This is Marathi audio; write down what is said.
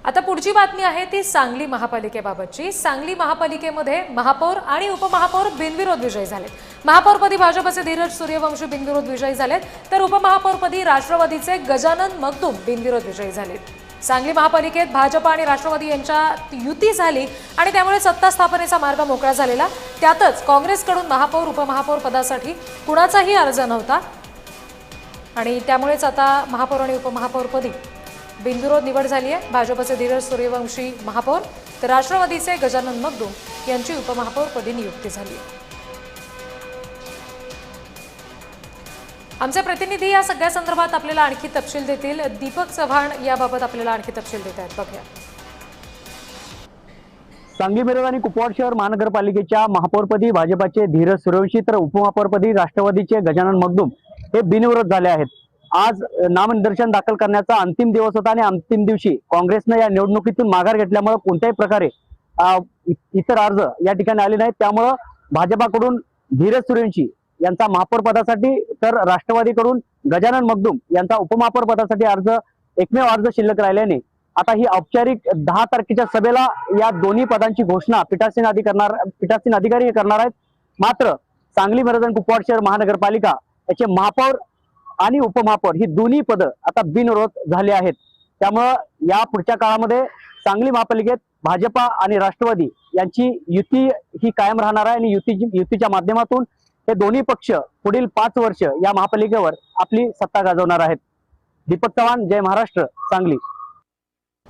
आता पुढची बातमी आहे ती सांगली महापालिकेबाबतची। सांगली महापालिकेमध्ये महापौर आणि उपमहापौर बिनविरोध विजयी झाले। महापौरपदी भाजपचे धीरज सूर्यवंशी बिनविरोध विजयी झालेत, तर उपमहापौरपदी राष्ट्रवादीचे गजानन मगदूम बिनविरोध विजयी झालेत। सांगली महापालिकेत भाजप आणि राष्ट्रवादी यांच्यात युती झाली आणि त्यामुळे सत्ता स्थापनेचा मार्ग मोकळा झालेला। त्यातच काँग्रेसकडून महापौर उपमहापौर पदासाठी कुणाचाही अर्ज नव्हता आणि त्यामुळेच आता महापौर आणि उपमहापौरपदी बिनविरोध निवड झाली आहे। भाजपचे धीरज सूर्यवंशी महापौर तर राष्ट्रवादीचे गजानन मगदूम यांची उपमहापौरपदी नियुक्ती झाली आहे। आमचे प्रतिनिधी या सगळ्या संदर्भात आपल्याला आणखी तपशील देतील। दीपक चव्हाण याबाबत आपल्याला आणखी तपशील देत आहेत, बघूया। सांगली मिरज आणि कुपवाड शहर महानगरपालिकेच्या महापौरपदी भाजपचे धीरज सूर्यवंशी तर उपमहापौरपदी राष्ट्रवादीचे गजानन मगदूम हे बिनविरोध झाले आहेत। आज नामनिर्देशन दाखल करण्याचा अंतिम दिवस होता आणि अंतिम दिवशी काँग्रेसने या निवडणुकीतून माघार घेतल्यामुळे कोणत्याही प्रकारे इतर अर्ज या ठिकाणी आले नाहीत। त्यामुळे भाजपाकडून धीरज सूर्यवंशी यांचा महापौर पदासाठी तर राष्ट्रवादीकडून गजानन मगदूम यांचा उपमहापौर पदासाठी एकमेव अर्ज शिल्लक राहिल्याने आता ही औपचारिक 10 तारखेच्या सभेला या दोन्ही पदांची घोषणा पीठासीन अधिकारी करणार आहेत। मात्र सांगली मिरज आणि कुपवाड शहर महानगरपालिका याचे महापौर आणि उपमहापौर ही दोन्ही पद आता बिनविरोध झाले आहेत। त्यामुळे या पुढच्या काळामध्ये सांगली महापालिकेत भाजपा आणि राष्ट्रवादी यांची युती ही कायम राहणार आहे आणि युतीच्या माध्यमातून हे दोन्ही पक्ष पुढील 5 वर्ष या महापालिकेवर आपली सत्ता गाजवणार आहेत। दीपक चव्हाण, जय महाराष्ट्र, सांगली।